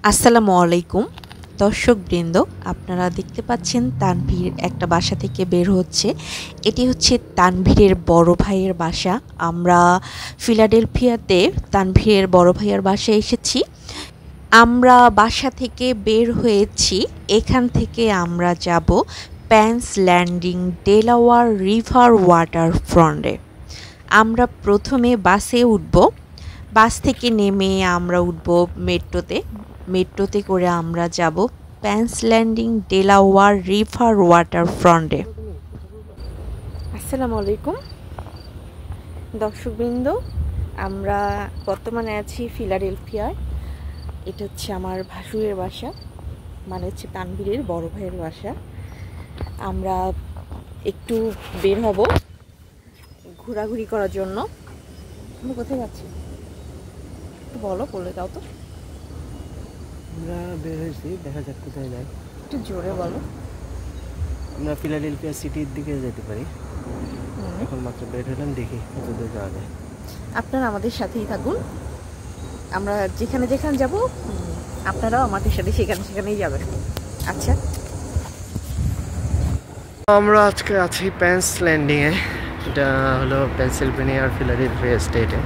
আসসালামু আলাইকুম দর্শকবৃন্দ, আপনারা দেখতে পাচ্ছেন তানভীর একটা বাসা থেকে বের হচ্ছে। এটি হচ্ছে তানভীরের বড় ভাইয়ের বাসা। আমরা ফিলাডেলফিয়াতে তানভীরের বড় ভাইয়ের বাসায় এসেছি। আমরা বাসা থেকে বের হয়েছি, এখান থেকে আমরা যাব pans landing Delaware river water ফ্রন্টে। আমরা প্রথমে বাসে উঠব, বাস থেকে নেমে আমরা উঠব মেট্রোতে করে আমরা যাব pans landing Delaware river water ফ্রন্টে। আসসালামু আলাইকুম দর্শকবৃন্দ, আমরা বর্তমানে আছি ফিলাডেলফিয়ায়। এটা হচ্ছে আমার ভাসুরের বাসা, মানে হচ্ছে তানভীরের বড় ভাইয়ের বাসা। আমরা একটু বের হব ঘোরাঘুরি করার জন্য। আমরা কোথায় যাচ্ছি একটু বলো, বলে দাও তো। আমরা বের হয়েছি, দেখা যাক কোথায় যাই। একটু জোরে বলো। আমরা ফিলাডেলফিয়া সিটির দিকে যেতে পারি। এখন মাত্র বের হলাম, দেখি কত দূর যাওয়া যায়। আপনারা আমাদের সাথেই থাকুন, আমরা যেখানে যেখানে যাব আপনারাও আমাদের সাথে সেখানেই যাবেন। আচ্ছা, আমরা আজকে আছি প্যান্স ল্যান্ডিংয়ে। এটা হলো পেনসিলভেনিয়ার ফিলাডেলফিয়া স্টেটে।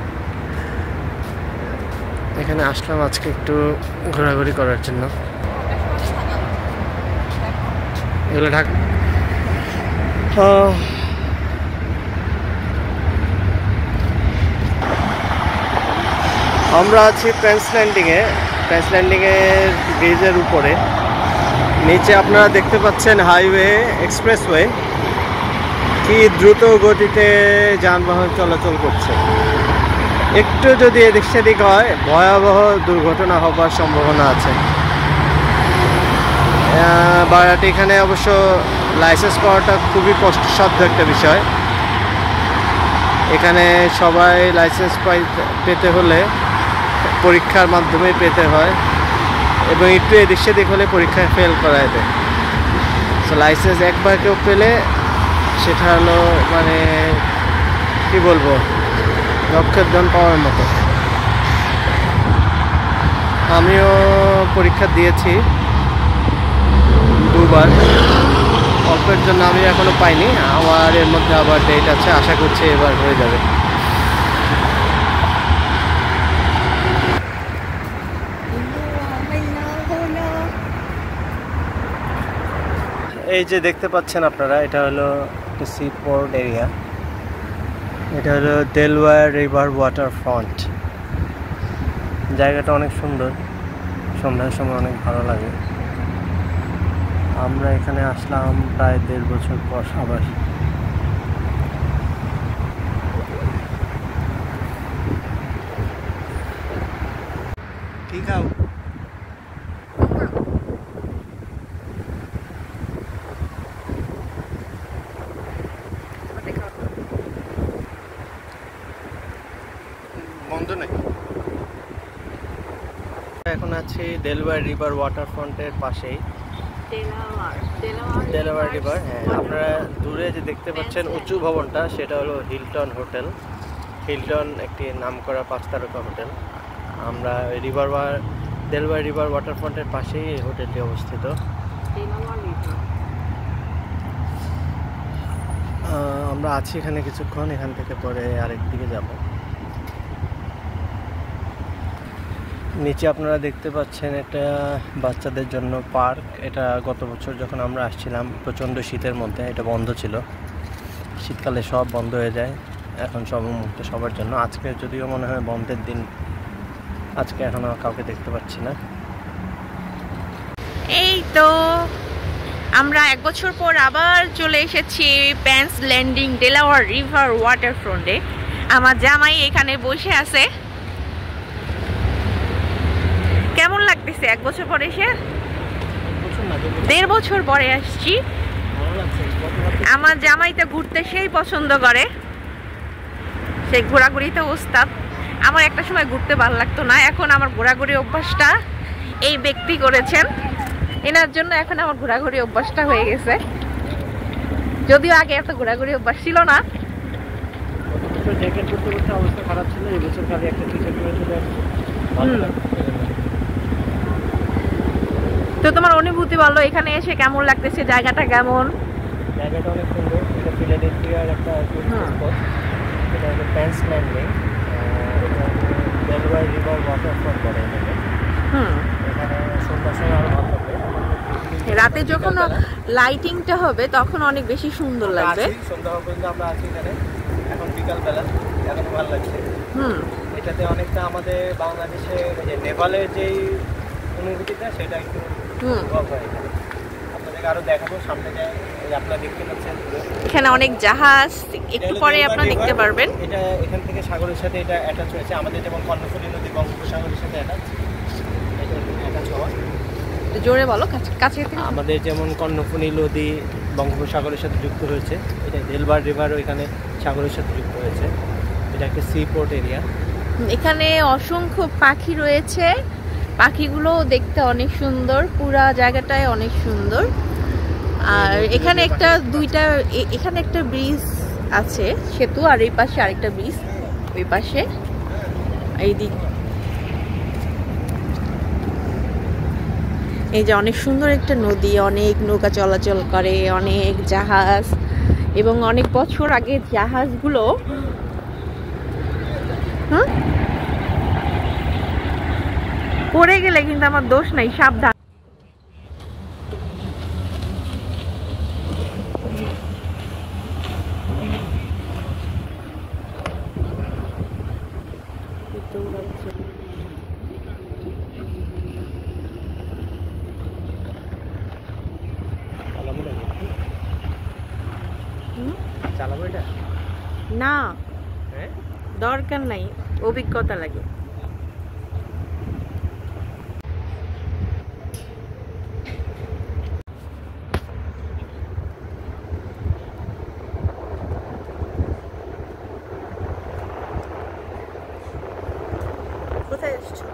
এখানে আসলাম আজকে একটু ঘোরাঘুরি করার জন্য। এগুলো আমরা আছি প্যান্স ল্যান্ডিংয়ের ব্রিজের উপরে। নিচে আপনারা দেখতে পাচ্ছেন হাইওয়ে, এক্সপ্রেসওয়ে। কি দ্রুত গতিতে যানবাহন চলাচল করছে। একটু যদি এদিক সেদিক হয় ভয়াবহ দুর্ঘটনা হবার সম্ভাবনা আছে। বাট এখানে অবশ্য লাইসেন্স পাওয়াটা খুবই কষ্টসাধ্য একটা বিষয়। এখানে সবাই লাইসেন্স পেতে হলে পরীক্ষার মাধ্যমে পেতে হয়, এবং একটু এদিক সেদিক হলে পরীক্ষায় ফেল করায় দেয়। সো লাইসেন্স একবার কেউ পেলে সেটা হলো মানে কি বলবো, লক্ষের ধন পাওয়ার মতো। আমিও পরীক্ষা দিয়েছি দুবার, অল্পের জন্য আমি এখনো পাইনি। আমার এর মধ্যে আবার ডেট আছে, আশা করছি এবার হয়ে যাবে। এই যে দেখতে পাচ্ছেন আপনারা, এটা হলো একটা সি পোর্ট এরিয়া। এটা হলো ডেলাওয়্যার রিভার ওয়াটার ফ্রন্ট। জায়গাটা অনেক সুন্দর, সন্ধ্যার সময় অনেক ভালো লাগে। আমরা এখানে আসলাম প্রায় 1.5 বছর পর আবার। ঠিক আছে, বন্ধ নেই। এখন আছি ডেলাওয়্যার রিভার ওয়াটার ফ্রন্টের পাশেই। ডেলাওয়্যার রিভার, হ্যাঁ। আপনারা দূরে যে দেখতে পাচ্ছেন উঁচু ভবনটা, সেটা হলো হিলটন হোটেল। হিলটন একটি নামকরা 5 তারকা হোটেল। আমরা ডেলাওয়্যার রিভার ওয়াটার ফ্রন্টের পাশেই এই হোটেলটি অবস্থিত। আমরা আছি এখানে কিছুক্ষণ, এখান থেকে পরে আরেক দিকে যাব। নিচে আপনারা দেখতে পাচ্ছেন একটা বাচ্চাদের জন্য পার্ক। এটা গত বছর যখন আমরা আসছিলাম প্রচণ্ড শীতের মধ্যে এটা বন্ধ ছিল। শীতকালে সব বন্ধ হয়ে যায়, এখন সব মুক্ত সবার জন্য। আজকে যদিও মনে হয় বন্ধের দিন, আজকে এখনো কাউকে দেখতে পাচ্ছি না। এই তো আমরা 1 বছর পর আবার চলে এসেছি pans landing Delaware river water ফ্রন্টে। আমার জামাই এখানে বসে আছে। কেমন লাগতেছে 1 বছর পরে এসে? 1.5 বছর পরে আসছি। আমার জামাইটা ঘুরতে সেই পছন্দ করে, সেই ঘোরাঘুরিতে ওস্তাদ। আমার একটা সময় ঘুরতে ভালো লাগতো না, এখন আমার ঘোরাঘুরি অভ্যাসটা এই ব্যক্তি করেছেন। এনার জন্য এখন আমার ঘোরাঘুরি অভ্যাসটা হয়ে গেছে, যদিও আগে এত ঘোরাঘুরি অভ্যাস ছিল না। জ্যাকেট করতে করতে অবস্থা খারাপ ছিল, এই বছর খালি একটা টি-শার্ট পরে চলে আসছে। তো তোমার অনুভূতি বলো, এখানে এসে কেমন লাগতেছে, জায়গাটা কেমন? জায়গাটা অনেক সুন্দর। এটা ফিলাডেলফিয়ার একটা টুরিস্ট স্পট। এটা হলো pans landing. Delaware river waterfront বলে এটাকে। এখানে সন্ধ্যার সময় আরো ভালো লাগবে। রাতে যখন লাইটিংটা হবে তখন অনেক বেশি সুন্দর লাগবে। সন্ধ্যা পর্যন্ত আমরা আছি এখানে। এখন বিকালবেলা, এখন ভালো লাগছে। এটাতে অনেকটা আমাদের বাংলাদেশে যে নেপালের যেই অনুভূতিটা সেটা একটু অনুভব হয় এখানে। আপনাদেরকে আরো দেখাবো সামনে যায়। আপনারা দেখতে পাচ্ছেন এখানে অনেক জাহাজ, একটু পরে আপনারা দেখতে পারবেন। এটা এখান থেকে সাগরের সাথে এটা অ্যাটাচ হয়েছে। আমাদের যেমন কর্ণফুলী নদী বঙ্গোপসাগরের সাথে অ্যাটাচ, এটা অ্যাটাচ হওয়া। জোরে বলো, কাছে। আমাদের যেমন কর্ণফুলী নদী বঙ্গোপসাগরের সাথে যুক্ত হয়েছে, এটা ডেলওয়ার রিভার ওইখানে সাগরের সাথে যুক্ত হয়েছে। এটা একটা সি পোর্ট এরিয়া। এখানে অসংখ্য পাখি রয়েছে, পাখিগুলো দেখতে অনেক সুন্দর, পুরা জায়গাটাই অনেক সুন্দর। আর এখানে এখানে একটা ব্রিজ আছে, সেতু, আর এই পাশে আরেকটা ব্রিজ, ওই পাশে এই দিক। এই যে অনেক সুন্দর একটা নদী, অনেক নৌকা চলাচল করে, অনেক জাহাজ, এবং অনেক বছর আগে জাহাজগুলো পড়ে গেলে কিন্তু আমার দোষ নাই, সাবধান। চালাবো এটা না, দরকার নাই, অভিজ্ঞতা লাগে। কোথায় এসছো?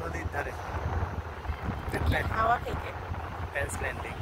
নদীর ধারে হাওয়া থেকে। Pans landing.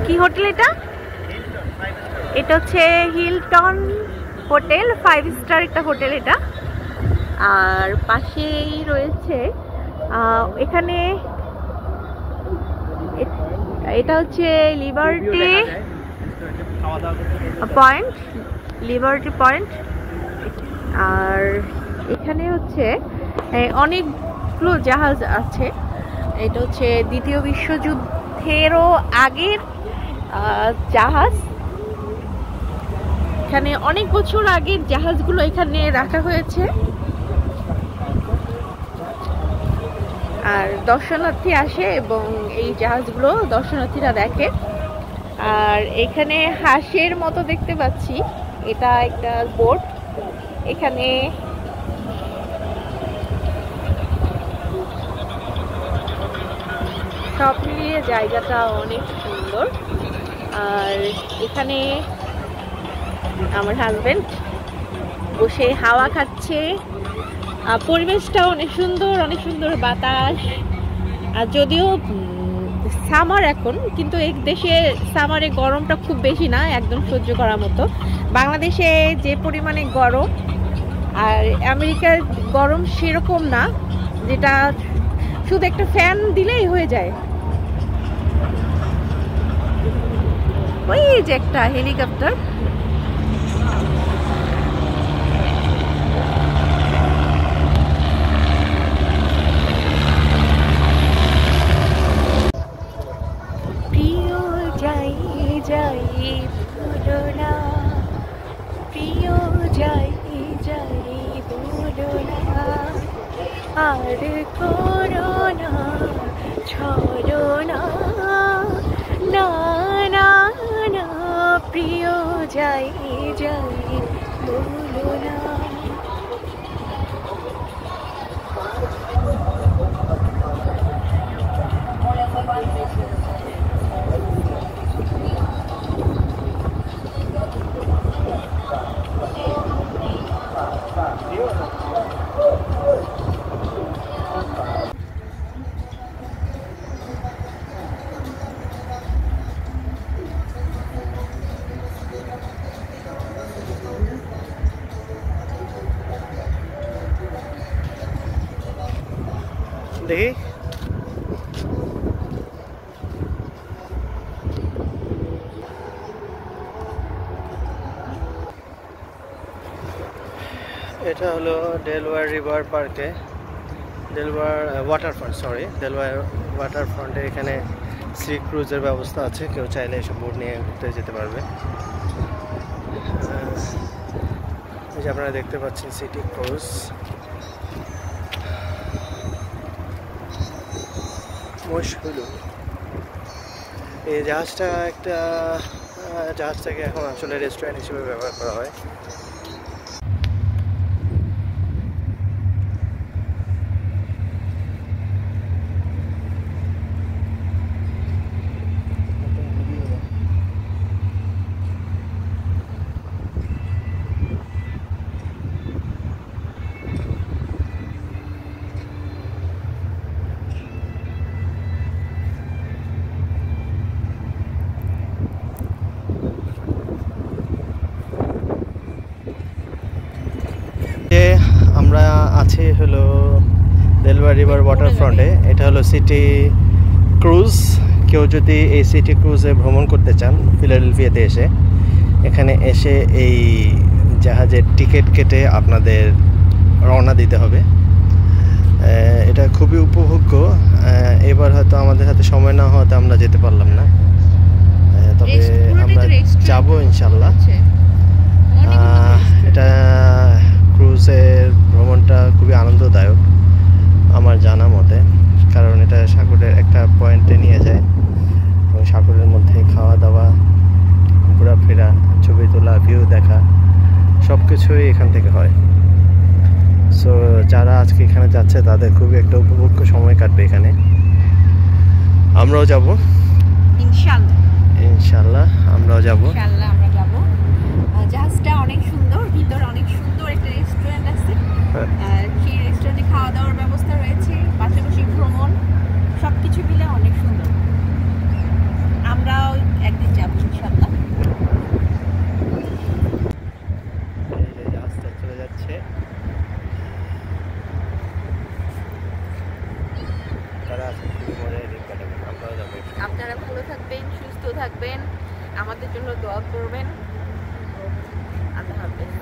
কি হোটেল এটা? এটা হচ্ছে হিলটন হোটেল, 5 স্টার একটা হোটেল এটা। আর পাশেই রয়েছে এখানে, এটা হচ্ছে লিবার্টি পয়েন্ট, লিবার্টি পয়েন্ট। আর এখানে হচ্ছে অনেকগুলো জাহাজ আছে। এটা হচ্ছে দ্বিতীয় বিশ্বযুদ্ধেরও আগের জাহাজ। এখানে অনেক বছর আগের জাহাজগুলো এখানে রাখা হয়েছে। আর দর্শনার্থী আসে এবং এই জাহাজগুলো দর্শনার্থীরা দেখে। আর এখানে হাঁসের মতো দেখতে পাচ্ছি, এটা একটা বোট। এখানে সব মিলিয়ে জায়গাটা অনেক সুন্দর। আর এখানে আমার হাজবেন্ড বসে হাওয়া খাচ্ছে। পরিবেশটা অনেক সুন্দর, অনেক সুন্দর বাতাস। আর যদিও সামার এখন, কিন্তু এই দেশে সামারে গরমটা খুব বেশি না, একদম সহ্য করার মতো। বাংলাদেশে যে পরিমাণে গরম, আর আমেরিকার গরম সেরকম না, যেটা শুধু একটা ফ্যান দিলেই হয়ে যায়। ওই যে একটা হেলিকপ্টার। প্রিয় যাই যাই বলো না, প্রিয় যাই যাই বলো না, আর করোনা ছলনা না না না প্রিয় যাই যাই বলো না। দেখি এটা হলো ডেলওয়ার রিভার পার্কে, ডেলওয়ার ওয়াটারফ্রন্ট, ডেলওয়ার ওয়াটারফ্রন্টে এখানে সি ক্রুজের ব্যবস্থা আছে, কেউ চাইলে এসব বোট নিয়ে ঘুরতে যেতে পারবে। এই যে আপনারা দেখতে পাচ্ছেন সিটি ক্রুজ। এই জাহাজটাকে এখন আসলে রেস্টুরেন্ট হিসেবে ব্যবহার করা হয়। আমরা আছি হলো ডেলওয়ার রিভার ওয়াটারফ্রন্টে। এটা হলো সিটি ক্রুজ। কেউ যদি এই সিটি ক্রুজে ভ্রমণ করতে চান ফিলাডেলফিয়াতে এসে, এখানে এসে এই জাহাজের টিকিট কেটে আপনাদের রওনা দিতে হবে। এটা খুবই উপভোগ্য। এবার হয়তো আমাদের হাতে সময় না হওয়াতে আমরা যেতে পারলাম না, তবে আমরা যাবো ইনশাল্লাহ। এটা ক্রুজের ভ্রমণটা খুবই আনন্দদায়ক আমার জানা মতে, কারণ এটা সাগরের একটা পয়েন্টে নিয়ে যায় এবং সাগরের মধ্যে খাওয়া দাওয়া, ঘোরাফেরা, ছবি তোলা, ভিউ দেখা সব কিছুই এখান থেকে হয়। সো যারা আজকে এখানে যাচ্ছে তাদের খুবই একটা উপভোগ্য সময় কাটবে এখানে। আমরাও যাব ইনশাল্লাহ, আমরাও যাব। জাহাজটা অনেক সুন্দর, ভিতরে অনেক সুন্দর একটা রেস্টুরেন্ট আছে, সেই রেস্টুরেন্টে খাওয়া দাওয়ার ব্যবস্থা রয়েছে, পাশাপাশি ভ্রমণ সবকিছু মিলে অনেক সুন্দর। আমরাও একদিন যাবো ইনশাল্লাহ। জাহাজটা চলে যাচ্ছে, তারা খুবই মজায় দিন কাটাবেন, আমরাও যাবো। আপনারা ভালো থাকবেন, সুস্থ থাকবেন, আমাদের জন্য দোয়া করবেন। আল্লাহ হাফেজ।